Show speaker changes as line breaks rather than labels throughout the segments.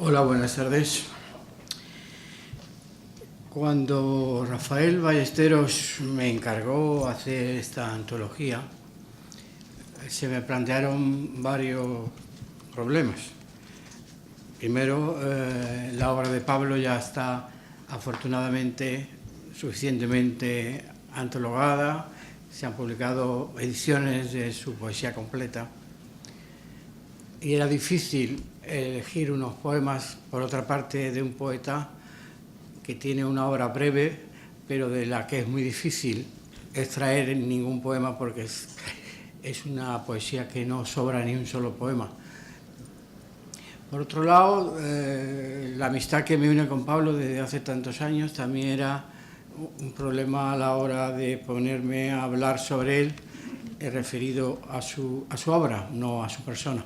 Hola, buenas tardes. Cuando Rafael Ballesteros me encargó hacer esta antología, se me plantearon varios problemas. Primero, la obra de Pablo ya está afortunadamente suficientemente antologada, se han publicado ediciones de su poesía completa y era difícil elegir unos poemas, por otra parte, de un poeta que tiene una obra breve, pero de la que es muy difícil extraer ningún poema porque es una poesía que no sobra ni un solo poema. Por otro lado, la amistad que me une con Pablo desde hace tantos años también era un problema a la hora de ponerme a hablar sobre él, referido a su obra, no a su persona.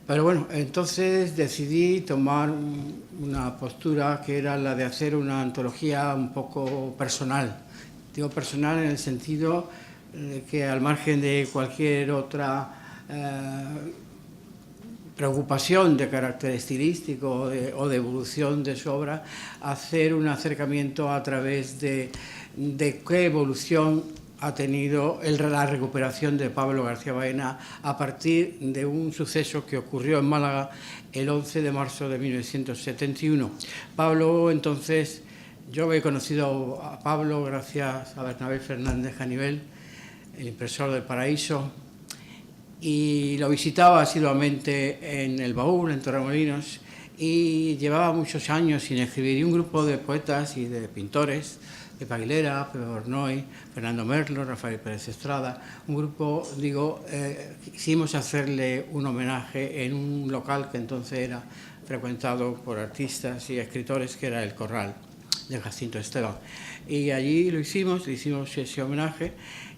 Pero bueno, entonces decidí tomar una postura que era la de hacer una antología un poco personal. Digo personal en el sentido de que al margen de cualquier otra preocupación de carácter estilístico o de evolución de su obra, hacer un acercamiento a través de qué evolución ha tenido la recuperación de Pablo García Baena a partir de un suceso que ocurrió en Málaga el 11 de marzo de 1971. Pablo, entonces, yo he conocido a Pablo gracias a Bernabé Fernández Janivel, el impresor del Paraíso, y lo visitaba asiduamente en El Baúl, en Torremolinos, y llevaba muchos años sin escribir. Y un grupo de poetas y de pintores, Pepe Aguilera, Pepe Bornoy, Fernando Merlo, Rafael Pérez Estrada, un grupo, quisimos hacerle un homenaje en un local que entonces era frecuentado por artistas y escritores, que era el Corral de Jacinto Esteban. Y allí le hicimos ese homenaje,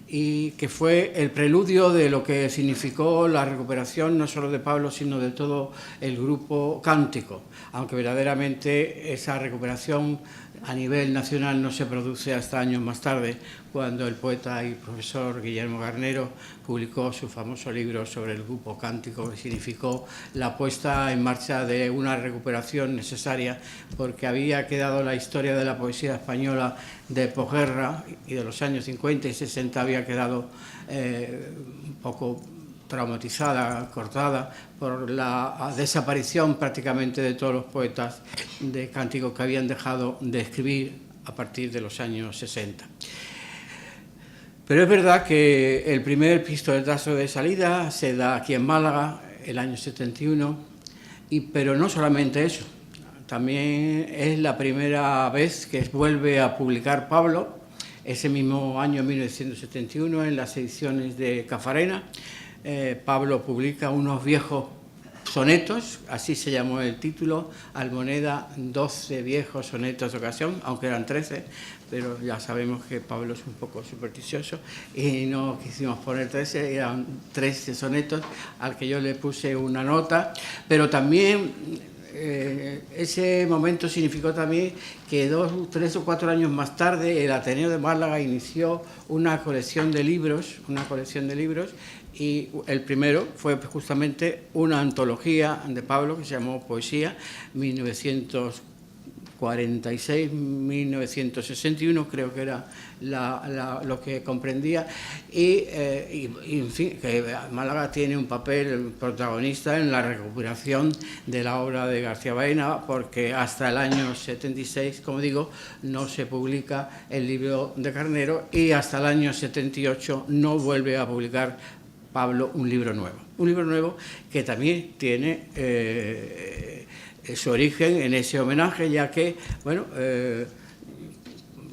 y que fue el preludio de lo que significó la recuperación no solo de Pablo, sino de todo el grupo Cántico, aunque verdaderamente esa recuperación a nivel nacional no se produce hasta años más tarde, cuando el poeta y profesor Guillermo Garnero publicó su famoso libro sobre el grupo Cántico, que significó la puesta en marcha de una recuperación necesaria, porque había quedado la historia de la poesía española de posguerra y de los años 50 y 60 había quedado un poco traumatizada, cortada por la desaparición prácticamente de todos los poetas de Cántico que habían dejado de escribir a partir de los años 60. Pero es verdad que el primer pistoletazo de salida se da aquí en Málaga, el año 71, pero no solamente eso, también es la primera vez que vuelve a publicar Pablo, ese mismo año 1971, en las ediciones de Cafarena. Pablo publica unos viejos sonetos, así se llamó el título, Almoneda, 12 viejos sonetos de ocasión, aunque eran 13, pero ya sabemos que Pablo es un poco supersticioso y no quisimos poner 13, eran 13 sonetos al que yo le puse una nota, pero también ese momento significó también que 2, 3 o 4 años más tarde el Ateneo de Málaga inició una colección de libros, y el primero fue justamente una antología de Pablo que se llamó Poesía, 1946-1961, creo que era lo que comprendía, y en fin, que Málaga tiene un papel protagonista en la recuperación de la obra de García Baena, porque hasta el año 76, como digo, no se publica el libro de Garnero, y hasta el año 78 no vuelve a publicar Pablo un libro nuevo que también tiene su origen en ese homenaje, ya que, bueno,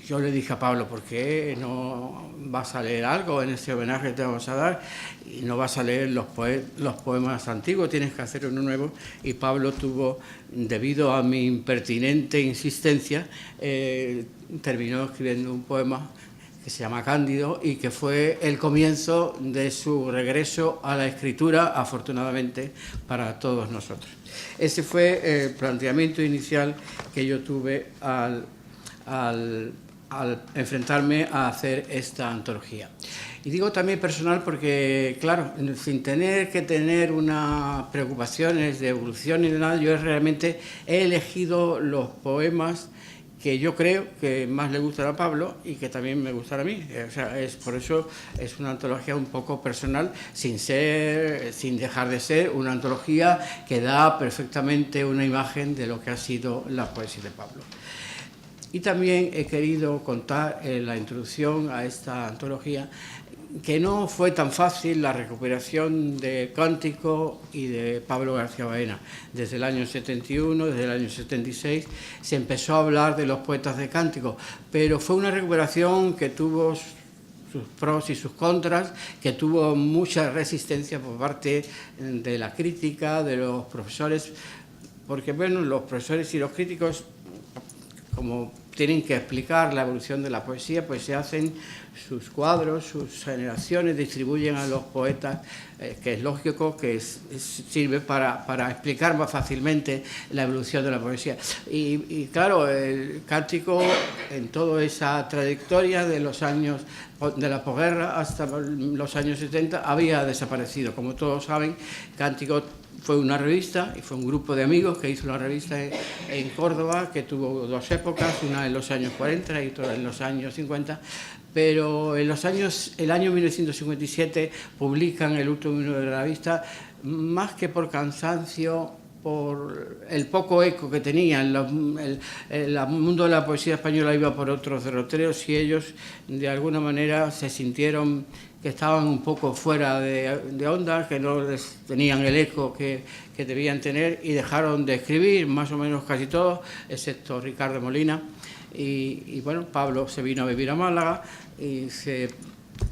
yo le dije a Pablo, ¿por qué no vas a leer algo en ese homenaje que te vamos a dar? Y no vas a leer los poemas antiguos, tienes que hacer uno nuevo. Y Pablo tuvo, debido a mi impertinente insistencia, terminó escribiendo un poema que se llama Cándido y que fue el comienzo de su regreso a la escritura, afortunadamente para todos nosotros. Ese fue el planteamiento inicial que yo tuve al enfrentarme a hacer esta antología. Y digo también personal porque, claro, sin tener que tener unas preocupaciones de evolución ni de nada, yo realmente he elegido los poemas que yo creo que más le gustan a Pablo y que también me gustan a mí. O sea, por eso es una antología un poco personal, sin dejar de ser una antología que da perfectamente una imagen de lo que ha sido la poesía de Pablo. Y también he querido contar en la introducción a esta antología que no fue tan fácil la recuperación de Cántico y de Pablo García Baena. Desde el año 71, desde el año 76, se empezó a hablar de los poetas de Cántico, pero fue una recuperación que tuvo sus pros y sus contras, que tuvo mucha resistencia por parte de la crítica, de los profesores, porque bueno, los profesores y los críticos, como tienen que explicar la evolución de la poesía, pues se hacen sus cuadros, sus generaciones, distribuyen a los poetas, que es lógico, que sirve para explicar más fácilmente la evolución de la poesía. Y claro, el Cántico, en toda esa trayectoria de los años de la posguerra hasta los años 70, había desaparecido. Como todos saben, Cántico fue una revista y fue un grupo de amigos que hizo una revista en Córdoba que tuvo dos épocas, una en los años 40 y otra en los años 50, pero el año 1957 publican el último número de la revista, más que por cansancio, por el poco eco que tenía. El mundo de la poesía española iba por otros derroteros y ellos de alguna manera se sintieron que estaban un poco fuera de onda, que no les tenían el eco que debían tener, y dejaron de escribir, más o menos casi todos, excepto Ricardo Molina. Y bueno, Pablo se vino a vivir a Málaga y se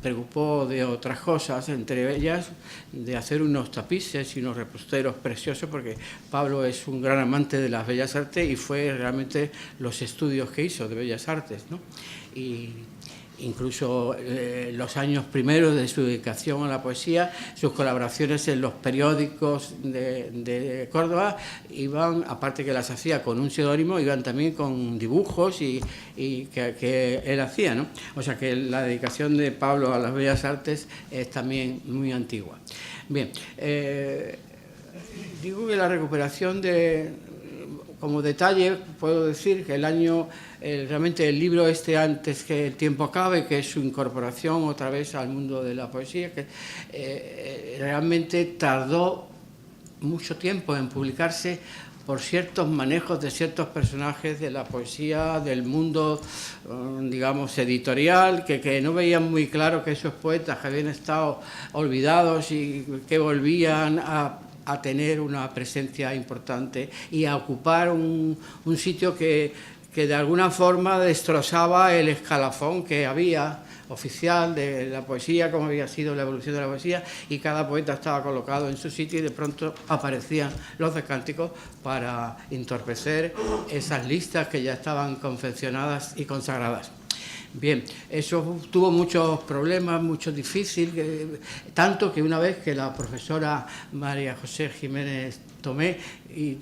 preocupó de otras cosas, entre ellas de hacer unos tapices y unos reposteros preciosos, porque Pablo es un gran amante de las bellas artes y fue realmente los estudios que hizo de bellas artes, ¿no? Y incluso los años primeros de su dedicación a la poesía, sus colaboraciones en los periódicos de Córdoba iban, aparte que las hacía con un seudónimo, iban también con dibujos y que él hacía, ¿no? O sea que la dedicación de Pablo a las bellas artes es también muy antigua. Bien, digo que la recuperación como detalle, puedo decir que realmente el libro antes que el tiempo acabe, que es su incorporación otra vez al mundo de la poesía, que realmente tardó mucho tiempo en publicarse por ciertos manejos de ciertos personajes de la poesía, del mundo, digamos, editorial, que no veían muy claro que esos poetas que habían estado olvidados y que volvían a tener una presencia importante y a ocupar un sitio que de alguna forma destrozaba el escalafón que había oficial de la poesía, como había sido la evolución de la poesía, y cada poeta estaba colocado en su sitio y de pronto aparecían los de Cánticos para entorpecer esas listas que ya estaban confeccionadas y consagradas. Bien, eso tuvo muchos problemas, mucho difícil, tanto que una vez que la profesora María José Jiménez Tomé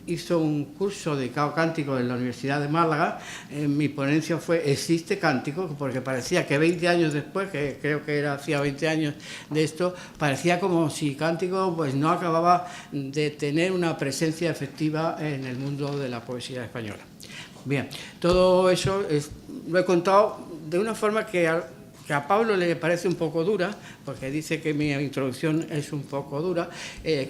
hizo un curso dedicado a Cántico en la Universidad de Málaga, mi ponencia fue ¿existe Cántico? Porque parecía que 20 años después, que creo que hacía 20 años de esto, parecía como si Cántico pues no acababa de tener una presencia efectiva en el mundo de la poesía española. Bien, todo eso lo he contado de una forma que a Pablo le parece un poco dura, porque dice que mi introducción es un poco dura,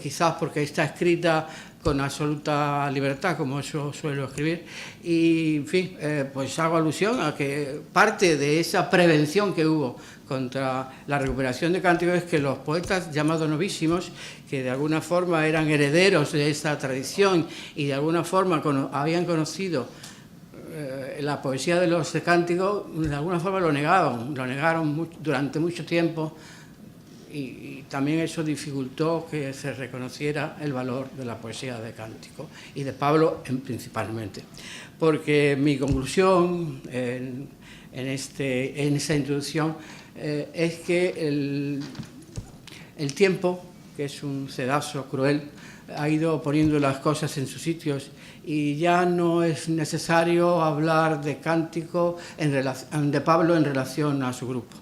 quizás porque está escrita con absoluta libertad, como yo suelo escribir, y en fin, pues hago alusión a que parte de esa prevención que hubo contra la recuperación de Cántico es que los poetas llamados novísimos, que de alguna forma eran herederos de esa tradición y de alguna forma habían conocido la poesía de los Cánticos, de alguna forma lo negaron durante mucho tiempo, y también eso dificultó que se reconociera el valor de la poesía de Cántico y de Pablo principalmente. Porque mi conclusión en esa introducción es que el tiempo, que es un sedazo cruel, ha ido poniendo las cosas en sus sitios y ya no es necesario hablar de Cántico, de Pablo en relación a su grupo.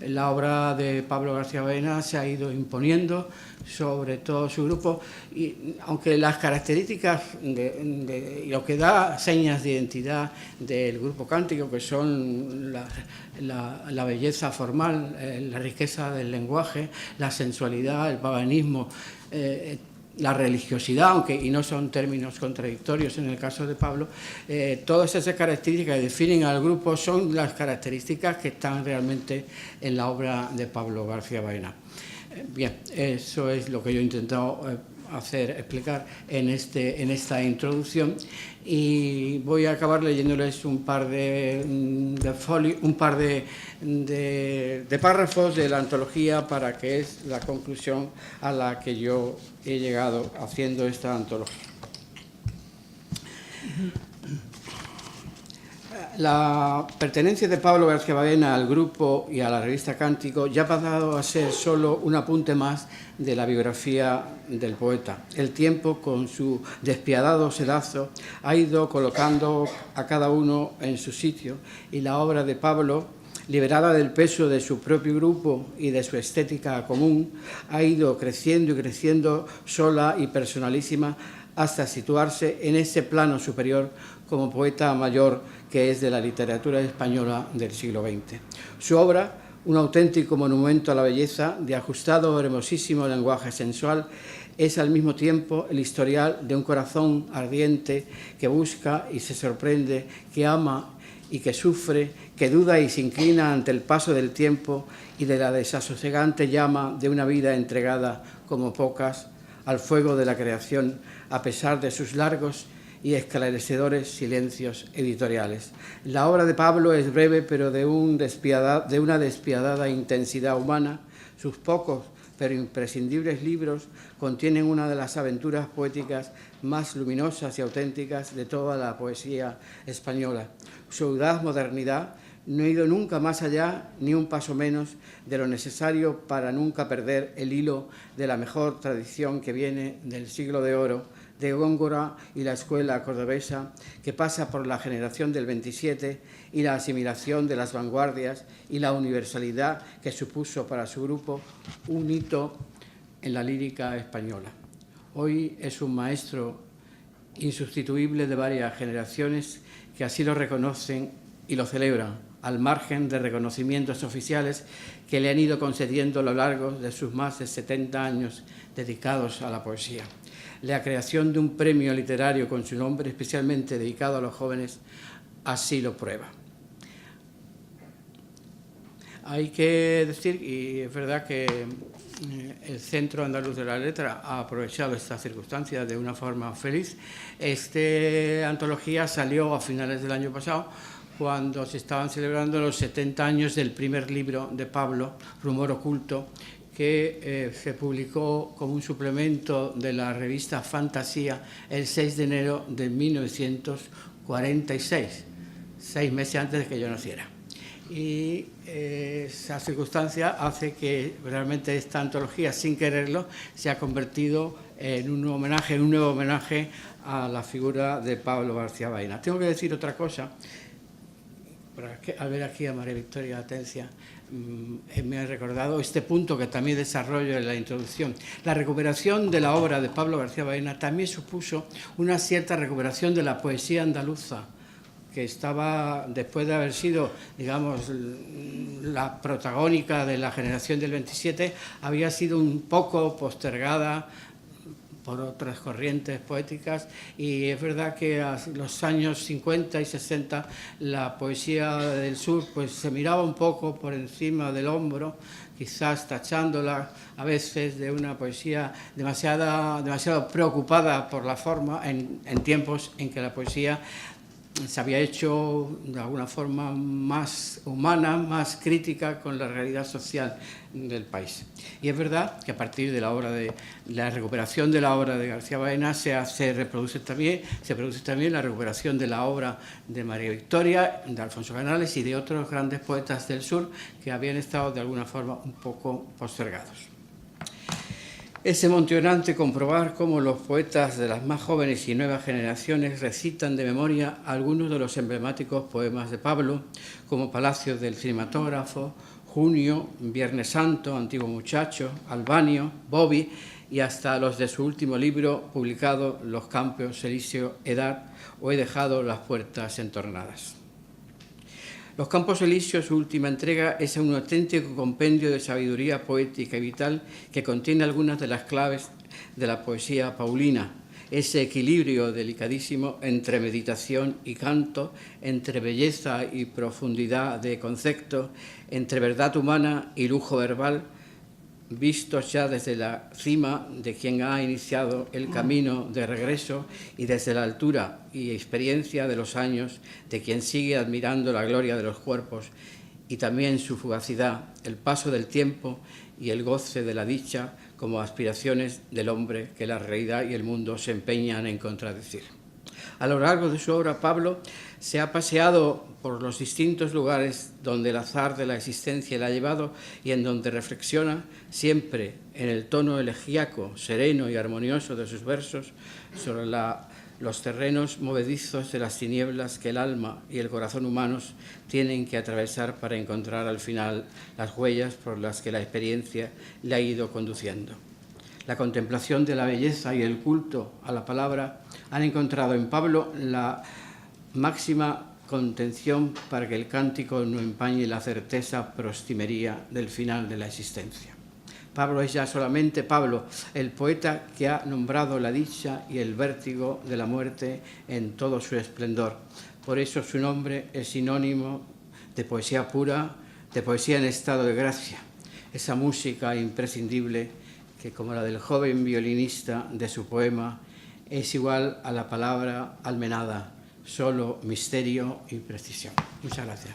la obra de Pablo García Baena se ha ido imponiendo sobre todo su grupo, y aunque las características y lo que da señas de identidad del grupo cántico, que son la belleza formal, la riqueza del lenguaje, la sensualidad, el pavanismo, la religiosidad, y no son términos contradictorios en el caso de Pablo, todas esas características que definen al grupo son las características que están realmente en la obra de Pablo García Baena. Bien, eso es lo que yo he intentado explicar en esta introducción, y voy a acabar leyéndoles un par de párrafos de la antología, para que es la conclusión a la que yo he llegado haciendo esta antología. La pertenencia de Pablo García Baena al grupo y a la revista Cántico ya ha pasado a ser solo un apunte más de la biografía del poeta. El tiempo, con su despiadado sedazo, ha ido colocando a cada uno en su sitio, y la obra de Pablo, liberada del peso de su propio grupo y de su estética común, ha ido creciendo y creciendo sola y personalísima, hasta situarse en ese plano superior como poeta mayor que es de la literatura española del siglo XX. Su obra, un auténtico monumento a la belleza, de ajustado, hermosísimo lenguaje sensual, es al mismo tiempo el historial de un corazón ardiente que busca y se sorprende, que ama y que sufre, que duda y se inclina ante el paso del tiempo y de la desasosegante llama de una vida entregada como pocas al fuego de la creación, a pesar de sus largos y esclarecedores silencios editoriales. La obra de Pablo es breve, pero de una despiadada intensidad humana. Sus pocos pero imprescindibles libros contienen una de las aventuras poéticas más luminosas y auténticas de toda la poesía española. Su audaz modernidad no ha ido nunca más allá, ni un paso menos, de lo necesario para nunca perder el hilo de la mejor tradición que viene del siglo de oro, de Góngora y la escuela cordobesa, que pasa por la generación del 27 y la asimilación de las vanguardias y la universalidad que supuso para su grupo un hito en la lírica española. Hoy es un maestro insustituible de varias generaciones que así lo reconocen y lo celebran, al margen de reconocimientos oficiales que le han ido concediendo a lo largo de sus más de 70 años dedicados a la poesía. La creación de un premio literario con su nombre especialmente dedicado a los jóvenes así lo prueba. Hay que decir, y es verdad que el Centro Andaluz de la Letra ha aprovechado esta circunstancia de una forma feliz. Esta antología salió a finales del año pasado, cuando se estaban celebrando los 70 años del primer libro de Pablo, Rumor Oculto, que se publicó como un suplemento de la revista Fantasía el 6 de enero de 1946, 6 meses antes de que yo naciera. Y esa circunstancia hace que realmente esta antología, sin quererlo, se ha convertido en un nuevo homenaje a la figura de Pablo García Baena. Tengo que decir otra cosa. Al ver aquí a María Victoria Atencia, me ha recordado este punto que también desarrollo en la introducción. La recuperación de la obra de Pablo García Baena también supuso una cierta recuperación de la poesía andaluza, que estaba, después de haber sido, digamos, la protagónica de la generación del 27, había sido un poco postergada por otras corrientes poéticas, y es verdad que a los años 50 y 60 la poesía del sur pues se miraba un poco por encima del hombro, quizás tachándola a veces de una poesía demasiado preocupada por la forma, en tiempos en que la poesía se había hecho de alguna forma más humana, más crítica con la realidad social del país. Y es verdad que a partir de la recuperación de la obra de García Baena se produce también la recuperación de la obra de María Victoria, de Alfonso Canales y de otros grandes poetas del sur que habían estado de alguna forma un poco postergados. Es emocionante comprobar cómo los poetas de las más jóvenes y nuevas generaciones recitan de memoria algunos de los emblemáticos poemas de Pablo, como Palacios del Cinematógrafo, Junio, Viernes Santo, Antiguo Muchacho, Albanio, Bobby y hasta los de su último libro publicado, Los Campos Elíseos, Edad o He dejado las puertas entornadas. Los Campos Elíseos, su última entrega, es un auténtico compendio de sabiduría poética y vital que contiene algunas de las claves de la poesía paulina. Ese equilibrio delicadísimo entre meditación y canto, entre belleza y profundidad de concepto, entre verdad humana y lujo verbal, vistos ya desde la cima de quien ha iniciado el camino de regreso y desde la altura y experiencia de los años de quien sigue admirando la gloria de los cuerpos y también su fugacidad, el paso del tiempo y el goce de la dicha como aspiraciones del hombre que la realidad y el mundo se empeñan en contradecir. A lo largo de su obra, Pablo se ha paseado por los distintos lugares donde el azar de la existencia le ha llevado y en donde reflexiona, siempre en el tono elegíaco, sereno y armonioso de sus versos, sobre los terrenos movedizos de las tinieblas que el alma y el corazón humanos tienen que atravesar para encontrar al final las huellas por las que la experiencia le ha ido conduciendo. La contemplación de la belleza y el culto a la palabra han encontrado en Pablo la máxima contención para que el cántico no empañe la certeza prostimería del final de la existencia. Pablo es ya solamente Pablo, el poeta que ha nombrado la dicha y el vértigo de la muerte en todo su esplendor. Por eso su nombre es sinónimo de poesía pura, de poesía en estado de gracia, esa música imprescindible que, como la del joven violinista de su poema, es igual a la palabra almenada, solo misterio y precisión. Muchas gracias.